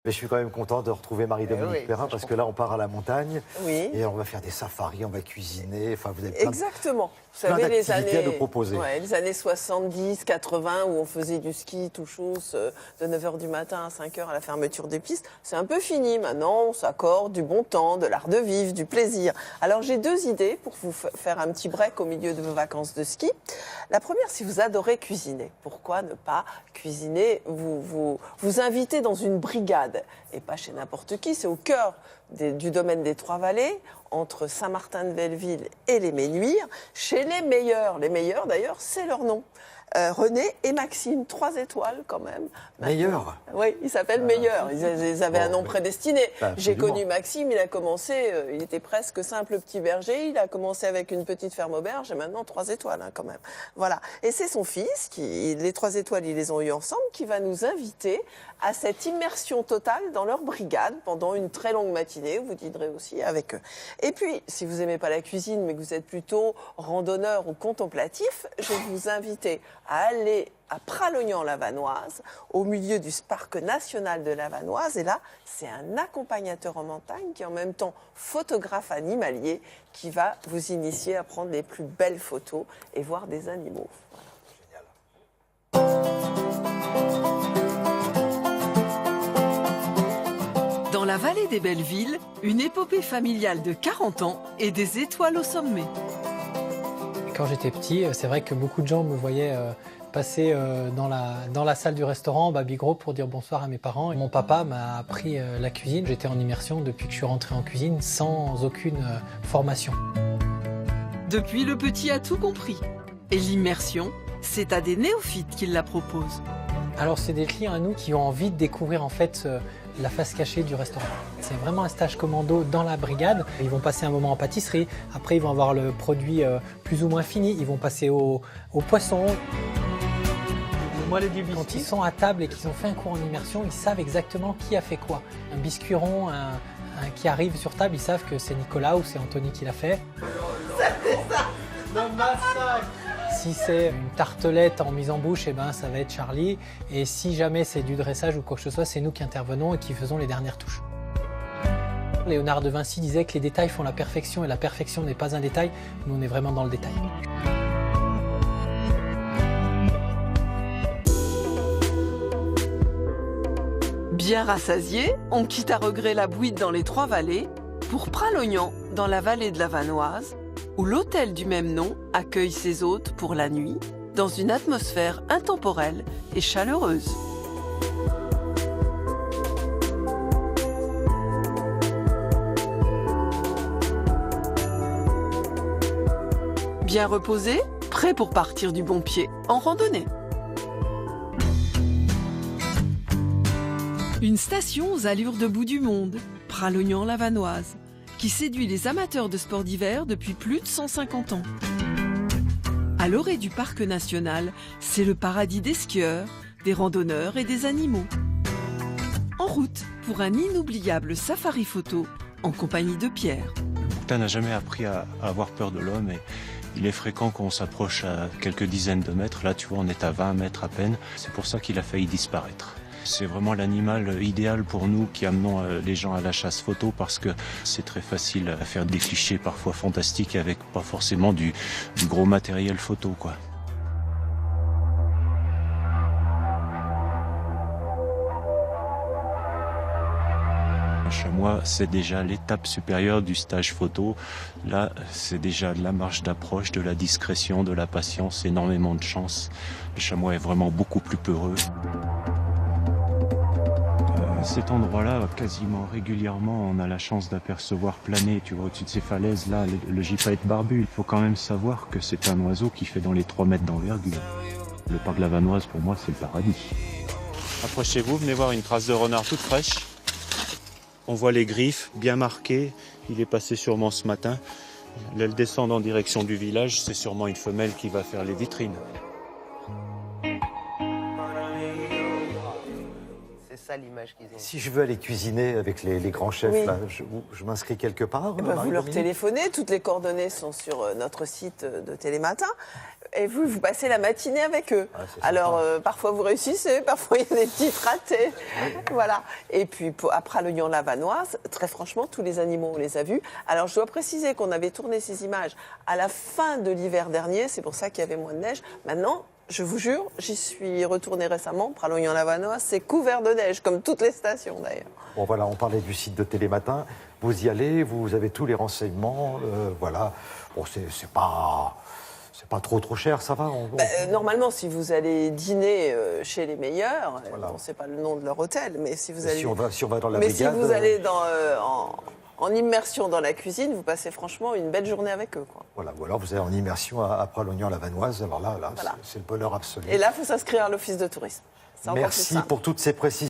Mais je suis quand même content de retrouver Marie-Dominique Perrin parce que là, on part à la montagne et on va faire des safaris, on va cuisiner. Enfin, vous avez Exactement. Vous plein savez, d'activités à nous proposer. les années 70, 80, où on faisait du ski tout chose de 9h du matin à 5h à la fermeture des pistes, c'est un peu fini. Maintenant, on s'accorde du bon temps, de l'art de vivre, du plaisir. Alors, j'ai deux idées pour vous faire un petit break au milieu de vos vacances de ski. La première, si vous adorez cuisiner, pourquoi ne pas cuisiner, vous inviter dans une brigade, et pas chez n'importe qui, c'est au cœur du domaine des Trois-Vallées, entre Saint-Martin-de-Belleville et les Ménuires, chez les meilleurs. Les meilleurs, d'ailleurs, c'est leur nom. René et Maxime, 3 étoiles quand même. Meilleur. Oui, ils s'appellent Meilleur. Ils avaient un nom prédestiné. J'ai connu Maxime, il a commencé, il était presque simple petit berger, il a commencé avec une petite ferme auberge et maintenant 3 étoiles quand même. Voilà. Et c'est son fils, les 3 étoiles, ils les ont eu ensemble, qui va nous inviter à cette immersion totale dans leur brigade pendant une très longue matinée, vous dînerez aussi avec eux. Et puis, si vous n'aimez pas la cuisine, mais que vous êtes plutôt randonneur ou contemplatif, je vais vous inviter à aller à Pralognan-la-Vanoise, au milieu du parc national de la Vanoise. Et là, c'est un accompagnateur en montagne qui est en même temps photographe animalier qui va vous initier à prendre les plus belles photos et voir des animaux. Voilà. Dans la vallée des Bellevilles, une épopée familiale de 40 ans et des étoiles au sommet. Quand j'étais petit, c'est vrai que beaucoup de gens me voyaient passer dans la salle du restaurant Baby Gros pour dire bonsoir à mes parents. Mon papa m'a appris la cuisine. J'étais en immersion depuis que je suis rentré en cuisine sans aucune formation. Depuis, le petit a tout compris. Et l'immersion, c'est à des néophytes qu'il la propose. Alors c'est des clients à nous qui ont envie de découvrir en fait la face cachée du restaurant. C'est vraiment un stage commando dans la brigade. Ils vont passer un moment en pâtisserie, après ils vont avoir le produit plus ou moins fini, ils vont passer au poisson. Quand ils sont à table et qu'ils ont fait un cours en immersion, ils savent exactement qui a fait quoi. Un biscuiron qui arrive sur table, ils savent que c'est Nicolas ou c'est Anthony qui l'a fait. C'était ça. Le massacre. Si c'est une tartelette en mise en bouche, eh ben, ça va être Charlie. Et si jamais c'est du dressage ou quoi que ce soit, c'est nous qui intervenons et qui faisons les dernières touches. Léonard de Vinci disait que les détails font la perfection et la perfection n'est pas un détail. Nous, on est vraiment dans le détail. Bien rassasié, on quitte à regret la bouillie dans les Trois-Vallées pour Pralognan, dans la vallée de la Vanoise, où l'hôtel du même nom accueille ses hôtes pour la nuit, dans une atmosphère intemporelle et chaleureuse. Bien reposé, prêt pour partir du bon pied en randonnée. Une station aux allures de bout du monde, Pralognan-la-Vanoise, qui séduit les amateurs de sports d'hiver depuis plus de 150 ans. À l'orée du parc national, c'est le paradis des skieurs, des randonneurs et des animaux. En route pour un inoubliable safari photo en compagnie de Pierre. Le bouquetin n'a jamais appris à avoir peur de l'homme et il est fréquent qu'on s'approche à quelques dizaines de mètres. Là, tu vois, on est à 20 mètres à peine. C'est pour ça qu'il a failli disparaître. C'est vraiment l'animal idéal pour nous qui amenons les gens à la chasse photo parce que c'est très facile à faire des clichés parfois fantastiques avec pas forcément du gros matériel photo, quoi. Un chamois, c'est déjà l'étape supérieure du stage photo. Là, c'est déjà de la marche d'approche, de la discrétion, de la patience, énormément de chance. Le chamois est vraiment beaucoup plus peureux. Cet endroit-là, quasiment régulièrement, on a la chance d'apercevoir planer, tu vois, au-dessus de ces falaises, là, le gypaète barbu. Il faut quand même savoir que c'est un oiseau qui fait dans les 3 mètres d'envergure. Le parc de la Vanoise, pour moi, c'est le paradis. Approchez-vous, venez voir une trace de renard toute fraîche. On voit les griffes bien marquées. Il est passé sûrement ce matin. L'aile descend en direction du village. C'est sûrement une femelle qui va faire les vitrines. Ça l'image qu'ils ont. Si je veux aller cuisiner avec les grands chefs, là, je m'inscris quelque part. Vous leur téléphonez, toutes les coordonnées sont sur notre site de Télématin. Et vous passez la matinée avec eux. Alors, parfois vous réussissez, parfois il y a des petites ratés. Voilà. Et puis, à Pralognan-Lavanoise, très franchement, tous les animaux, on les a vus. Alors, je dois préciser qu'on avait tourné ces images à la fin de l'hiver dernier. C'est pour ça qu'il y avait moins de neige. Maintenant, je vous jure, j'y suis retournée récemment. Pralognan-Lavanoise, c'est couvert de neige, comme toutes les stations d'ailleurs. Bon, voilà, on parlait du site de Télématin. Vous y allez, vous avez tous les renseignements. Voilà. Bon, c'est pas trop cher, ça va normalement, si vous allez dîner chez les meilleurs, bon, c'est pas le nom de leur hôtel, mais si vous allez... Si on va dans la mais brigade... si vous allez en immersion dans la cuisine, vous passez franchement une belle journée avec eux. Quoi. Voilà, ou alors vous allez en immersion à Pralognan-Lavanoise. Alors là, voilà. c'est le bonheur absolu. Et là, il faut s'inscrire à l'office de tourisme. Merci pour toutes ces précisions.